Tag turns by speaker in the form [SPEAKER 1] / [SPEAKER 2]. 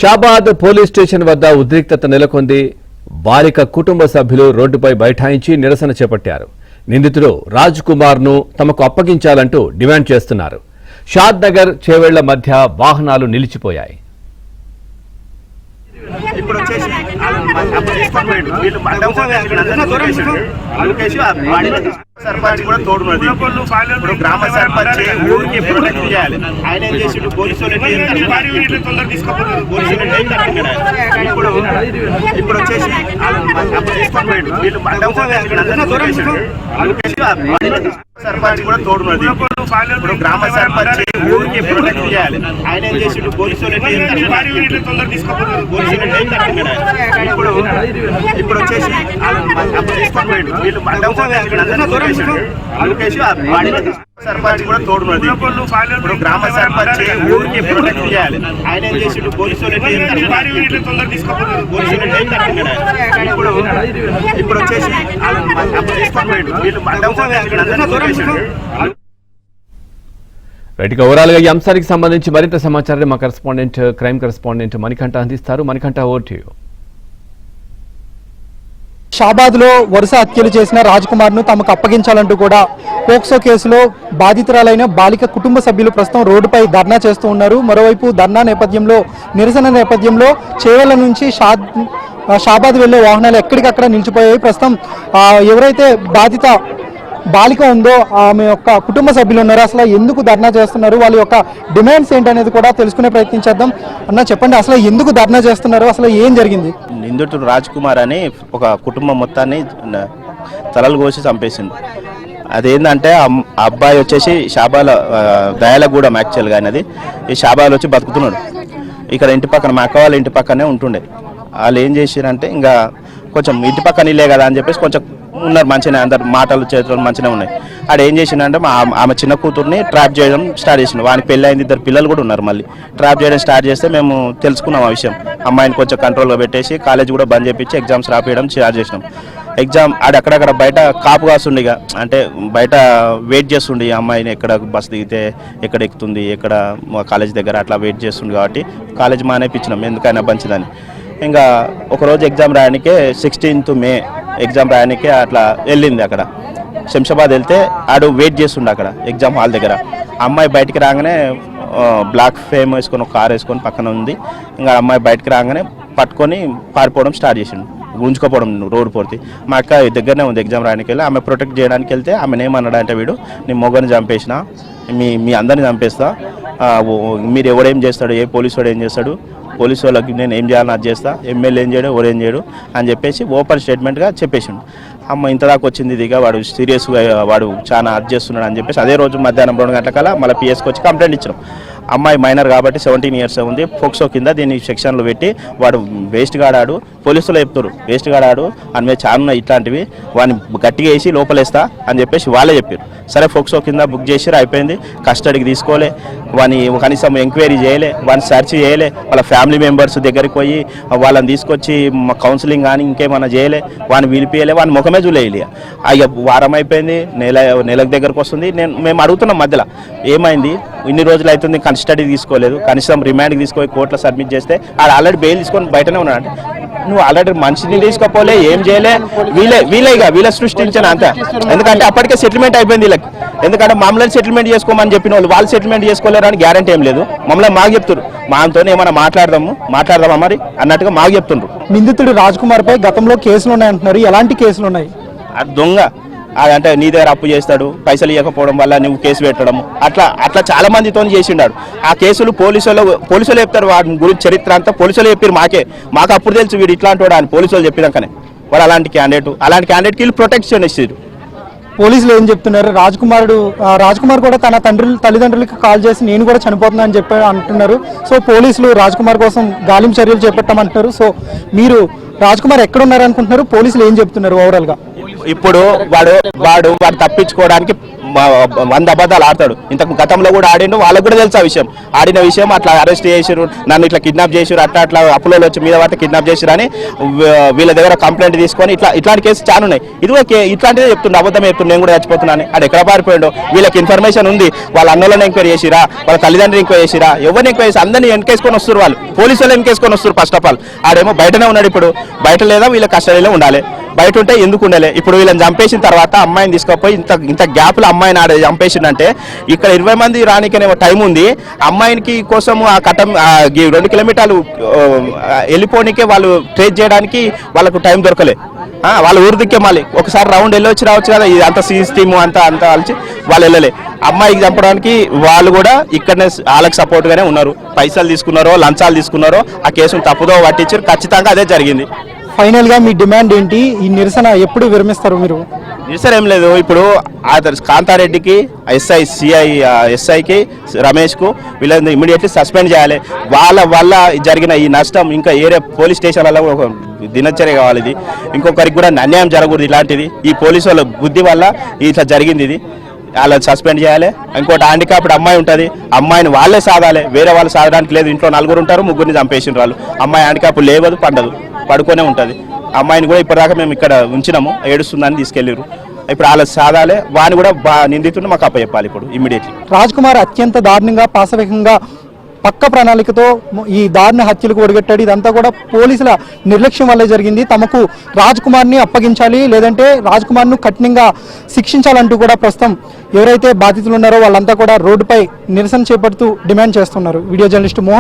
[SPEAKER 1] Shabad police station వద్ద ఉద్రిక్తత నెలకొంది. బాలిక కుటుంబ సభ్యులు రోడ్డుపై బైఠాయించి నిరసన చేపట్టారు. నిందితుడు రాజ్ కుమార్ ను తమకు అప్పగించాలంటూ డిమాండ్ చేస్తున్నారు. షాద్ నగర్ చేవెళ్ల మధ్య వాహనాలు నిలిచిపోయాయి.
[SPEAKER 2] సర్పంచ్ కూడా తోడున్నది. ఇప్పుడు గ్రామ సర్పంచ్ ఊరికి ప్రొటెక్ట్ చేయాలి. ఆయన ఏం చేసి పోలీసులు ఇప్పుడు వచ్చేసి వీళ్ళు సర్పంచ్ కూడా తోడున్నది. ఇప్పుడు గ్రామ సర్పంచ్ ఊరికి ప్రొటెక్ట్ చేయాలి. ఆయన ఏం చేసి పోలీసులు ఇప్పుడు వచ్చేసి వీళ్ళు సర్పంచ్ కూడా తోడున్నది. ఇప్పుడు గ్రామ సర్పంచ్ ఊరికి ప్రొటెక్ట్ చేయాలి. ఆయన ఏం చేసి పోలీసులు ఇప్పుడు వచ్చేసి
[SPEAKER 1] రైట్గా ఓవరాల్ గా ఈ అంశానికి సంబంధించి మరింత సమాచారాన్ని మా క్రైమ్ కరెస్పాండెంట్ మణికంఠ అందిస్తారు. Manikanta, over to you.
[SPEAKER 3] Shabad లో వరుస హత్యలు చేసిన రాజ్ కుమార్ ను తమకు అప్పగించాలంటూ కూడా పోక్సో కేసులో బాధితురాలైన బాలిక కుటుంబ సభ్యులు ప్రస్తుతం రోడ్డుపై ధర్నా చేస్తూ ఉన్నారు. మరోవైపు ధర్నా నేపథ్యంలో, నిరసన నేపథ్యంలో చేవెళ్ల నుంచి షాబాద్ వెళ్లే వాహనాలు ఎక్కడికక్కడ నిలిచిపోయాయి. ప్రస్తుతం ఎవరైతే బాధిత బాలిక ఉందో ఆమె యొక్క కుటుంబ సభ్యులు ఉన్నారో అసలు ఎందుకు ధర్నా చేస్తున్నారు, వాళ్ళ యొక్క డిమాండ్స్ ఏంటనేది కూడా తెలుసుకునే ప్రయత్నం చేద్దాం. అన్న చెప్పండి, అసలు ఎందుకు ధర్నా చేస్తున్నారు, అసలు ఏం జరిగింది?
[SPEAKER 2] నిందితుడు రాజ్ కుమార్ అని ఒక కుటుంబం మొత్తాన్ని తలలు కోసి చంపేసింది. అదేంటంటే అబ్బాయి వచ్చేసి షాబాల దయాలగూడెం యాక్చువల్గా అనేది ఈ షాబాలు వచ్చి బతుకుతున్నాడు. ఇక్కడ ఇంటి పక్కన మా అక్క వాళ్ళ ఇంటి పక్కనే ఉంటుండే. వాళ్ళు ఏం చేసిరంటే ఇంకా కొంచెం ఇంటి పక్కన ఇల్లే కదా అని చెప్పేసి కొంచెం ఉన్నారు మంచిగా, అందరు మాటలు చేతులు మంచిగా ఉన్నాయి. ఆడ ఏం చేసిందంటే ఆమె చిన్న కూతుర్ని ట్రాప్ చేయడం స్టార్ట్ చేసిండు. వానికి పెళ్ళి అయింది, 2 పిల్లలు కూడా ఉన్నారు. మళ్ళీ ట్రాప్ చేయడం స్టార్ట్ చేస్తే మేము తెలుసుకున్నాం ఆ విషయం. అమ్మాయిని కొంచెం కంట్రోల్గా పెట్టేసి కాలేజ్ కూడా బంద్ చేపించి ఎగ్జామ్స్ రాపియడం స్టార్ట్ చేసినాం. ఎగ్జామ్ అక్కడక్కడ బయట కాపు కాస్తుండే, అంటే బయట వెయిట్ చేస్తుండే ఈ అమ్మాయిని ఎక్కడ బస్ దిగితే ఎక్కడ ఎక్కుతుంది, ఎక్కడ కాలేజ్ దగ్గర అట్లా వెయిట్ చేస్తుండే. కాబట్టి కాలేజ్ మానేపించినాం ఎందుకైనా మంచిదని. ఇంకా ఒకరోజు ఎగ్జామ్ రాయడానికే 16th May ఎగ్జామ్ రాయడానికే అట్లా వెళ్ళింది. అక్కడ శంషాబాద్ వెళ్తే ఆడు వెయిట్ చేస్తుండే అక్కడ ఎగ్జామ్ హాల్ దగ్గర. అమ్మాయి బయటికి రాగానే బ్లాక్ ఫేమ్ వేసుకొని ఒక కార్ వేసుకొని పక్కన ఉంది. ఇంకా అమ్మాయి బయటికి రాగానే పట్టుకొని పారిపోవడం స్టార్ట్ చేసిండు, గుంజుకోపోవడం రోడ్డు పోతే. మా అక్క దగ్గరనే ఉంది ఎగ్జామ్ రాయడానికి వెళ్ళి. ఆమె ప్రొటెక్ట్ చేయడానికి వెళ్తే ఆమెను ఏమన్నాడంటే, వీడు నీ మొగని చంపేసిన, మీ అందరిని చంపేస్తా, మీరు ఎవడేం చేస్తాడు, ఏ పోలీసు వాడు ఏం చేస్తాడు, పోలీసు వాళ్ళకి నేను ఏం చేయాలని అది చేస్తా, ఎమ్మెల్యే ఏం చేయడు, ఎవరేం చేయడు అని చెప్పేసి ఓపెన్ స్టేట్మెంట్గా చెప్పేసిండు. అమ్మ ఇంత దాకా వచ్చింది దిగా, వాడు సీరియస్గా వాడు చాలా అది చేస్తున్నాడు అని చెప్పేసి అదే రోజు మధ్యాహ్నం 2 గంటల కల్లా మళ్ళీ పిఎస్కి వచ్చి కంప్లైంట్ ఇచ్చినాం. అమ్మాయి మైనర్ కాబట్టి 17 years ఉంది, పోక్సో కింద దీన్ని సెక్షన్లు పెట్టి వాడు వేస్ట్ గాడాడు, పోలీసులు చెప్తారు వేస్ట్ గాడాడు అని మీద చాలా ఇట్లాంటివి వాడిని గట్టిగా వేసి లోపలేస్తా అని చెప్పేసి వాళ్ళే చెప్పారు. సరే పోక్సో కింద బుక్ చేసి అయిపోయింది, కస్టడీకి తీసుకోలే, వాని కనీసం ఎంక్వైరీ చేయలే, వాని సెర్చ్ చేయలే, వాళ్ళ ఫ్యామిలీ మెంబర్స్ దగ్గరికి పోయి వాళ్ళని తీసుకొచ్చి కౌన్సిలింగ్ కానీ ఇంకేమైనా చేయలే, వాని పిలిపియలే, వాని ముఖమే చూలేయలే. అయ్యా వారం అయిపోయింది, నెలకు దగ్గరకు వస్తుంది. మేము అడుగుతున్నాం మధ్యలో ఏమైంది, ఇన్ని రోజులు అవుతుంది కస్టడీ తీసుకోలేదు, కనీసం రిమాండ్కి తీసుకొని కోర్టులో సబ్మిట్ చేస్తే ఆడు ఆల్రెడీ బెయిల్ తీసుకొని బయటనే ఉన్నాడు. నువ్వు ఆల్రెడీ మనిషిని తీసుకోపోలే, ఏం చేయలే, వీళ్ళే సృష్టించాను అంతే. ఎందుకంటే అప్పటికే సెటిల్మెంట్ అయిపోయింది వీళ్ళకి. ఎందుకంటే మమ్మల్ని సెటిల్మెంట్ చేసుకోమని చెప్పిన వాళ్ళు సెటిల్మెంట్ చేసుకోలేరు అని గ్యారంటీ ఏం లేదు. మమ్మల్ని మాకు చెప్తున్నారు, మాతో ఏమైనా మాట్లాడదామా మరి అన్నట్టుగా మాకు చెప్తుండ్రు.
[SPEAKER 3] నిందితుడు రాజ్ కుమార్ పై గతంలో కేసులు ఉన్నాయంటున్నారు, ఎలాంటి కేసులు ఉన్నాయి?
[SPEAKER 2] అది దొంగ, అదంటే నీ దగ్గర అప్పు చేస్తాడు, పైసలు ఇవ్వకపోవడం వల్ల నువ్వు కేసు పెట్టడం, అట్లా చాలా మందితో చేసిండాడు. ఆ కేసులు పోలీసులు చెప్తారు, వాడి గురించి చరిత్ర అంతా పోలీసులు చెప్పారు. మాకు అప్పుడు తెలుసు వీడు ఇట్లాంటి వాడు అని పోలీసులు చెప్పినాకనే వాడు అలాంటి క్యాండిడేట్కి వీళ్ళు ప్రొటెక్షన్ ఇస్తారు.
[SPEAKER 3] పోలీసులు ఏం చెప్తున్నారు? రాజ్ కుమార్ కూడా తన తల్లిదండ్రులకి కాల్ చేసి నేను కూడా చనిపోతున్నా అని చెప్పి అంటున్నారు. సో పోలీసులు రాజ్ కుమార్ కోసం గాలింపు చర్యలు చేపట్టామంటున్నారు. సో మీరు రాజ్ కుమార్ ఎక్కడ ఉన్నారు అనుకుంటున్నారు? పోలీసులు ఏం చెప్తున్నారు ఓవరాల్ గా?
[SPEAKER 2] ఇప్పుడు వాడు తప్పించుకోవడానికి వంద అబద్ధాలు ఆడతాడు. ఇంతకు గతంలో కూడా ఆడిండు, వాళ్ళకు కూడా తెలుసు ఆ విషయం. ఆడిన విషయం అట్లా అరెస్ట్ చేసిరు, నన్ను ఇట్లా కిడ్నాప్ చేసిరు, అట్లా అప్పులలో వచ్చి మీద పడితే కిడ్నాప్ చేసిరు అని వీళ్ళ దగ్గర కంప్లైంట్ తీసుకొని ఇట్లాంటి కేసు చాలా ఉన్నాయి. ఇది ఇట్లాంటిదే చెప్తుండే, అబద్ధం చెప్తుండే, నేను కూడా చచ్చిపోతున్నాను. అది ఎక్కడ పారిపోయాడు? వీళ్ళకి ఇన్ఫర్మేషన్ ఉంది. వాళ్ళ అన్నలను ఎంక్వైరీ చేసిరా, వాళ్ళ తల్లిదండ్రులు ఎంక్వైరీ చేసిరా, ఎవరిని ఎంక్వైరీ చేసి అందరినీ వెనకేసుకొని వస్తారు. వాళ్ళు పోలీసులు వెనకేసుకొని వస్తారు. ఫస్ట్ ఆఫ్ ఆల్ ఆడేమో బయటనే ఉన్నాడు. ఇప్పుడు బయట లేదా వీళ్ళ కస్టడీలో ఉండాలి. బయట ఉంటే ఎందుకు ఉండాలి? ఇప్పుడు వీళ్ళని చంపేసిన తర్వాత అమ్మాయిని తీసుకుపోయి ఇంత గ్యాప్లో అమ్మాయిని ఆడ చంపేసిందంటే ఇక్కడ 20 మంది రానికనే టైం ఉంది. అమ్మాయికి కోసం ఆ 2 కిలోమీటర్లు వెళ్ళిపోనికే వాళ్ళు ట్రేస్ చేయడానికి వాళ్ళకు టైం దొరకలే. వాళ్ళ ఊరు దిక్కే మళ్ళీ ఒకసారి రౌండ్ వెళ్ళి రావచ్చు కదా. ఇది అంత సీజ్ టీము అంతా కలిసి వాళ్ళు వెళ్ళలే. అమ్మాయికి చంపడానికి వాళ్ళు కూడా ఇక్కడనే వాళ్ళకి సపోర్ట్గానే ఉన్నారు. పైసలు తీసుకున్నారో లంచాలు తీసుకున్నారో ఆ కేసును తప్పుదో పట్టించారు. ఖచ్చితంగా అదే జరిగింది.
[SPEAKER 3] ఫైనల్ గా మీ డిమాండ్ ఏంటి? ఈ నిరసన ఎప్పుడు విరమిస్తారు మీరు?
[SPEAKER 2] నిరసన ఏం లేదు. ఇప్పుడు కాంతారెడ్డికి ఎస్ఐకి రమేష్కు వీళ్ళని ఇమీడియట్లీ సస్పెండ్ చేయాలి. వాళ్ళ వల్ల జరిగిన ఈ నష్టం ఇంకా ఏరే పోలీస్ స్టేషన్లలో ఒక దినచర్య కావాలి. ఇది ఇంకొకరికి కూడా అన్యాయం జరగకూడదు. ఇలాంటిది ఈ పోలీసు వాళ్ళ బుద్ధి వల్ల ఇట్లా జరిగింది. ఇది వాళ్ళని సస్పెండ్ చేయాలి. ఇంకోటి హ్యాండిక్యాప్డ్ అమ్మాయి ఉంటుంది, అమ్మాయిని వాళ్ళే సాదాలి, వేరే వాళ్ళు సాదడానికి లేదు. ఇంట్లో 4 ఉంటారు, 3 చంపేసిన వాళ్ళు. అమ్మాయి హ్యాండిక్యాప్ లేవదు, పడుకొనే ఉంటుంది. అమ్మాయిని కూడా ఇప్పటిదాకా మేము ఇక్కడ ఉంచినాము, ఏడుస్తుందని తీసుకెళ్ళారు. ఇప్పుడు వాళ్ళ సాదాలే, వాని కూడా నిందితుడిని మాకు అప్పచెప్పాలి ఇప్పుడు ఇమ్మీడియట్లీ.
[SPEAKER 3] రాజ్ కుమార్ అత్యంత దారుణంగా పాశవికంగా పక్క ప్రణాళికతో ఈ దారుణ హత్యలకు ఒడిగట్టాడు. ఇదంతా కూడా పోలీసుల నిర్లక్ష్యం వల్లే జరిగింది. తమకు రాజ్ కుమార్ని అప్పగించాలి, లేదంటే రాజ్ కుమార్ను కఠినంగా శిక్షించాలంటూ కూడా ప్రస్తుతం ఎవరైతే బాధితులు ఉన్నారో వాళ్ళంతా కూడా రోడ్డుపై నిరసన చేపడుతూ డిమాండ్ చేస్తున్నారు. Video journalist Mohan.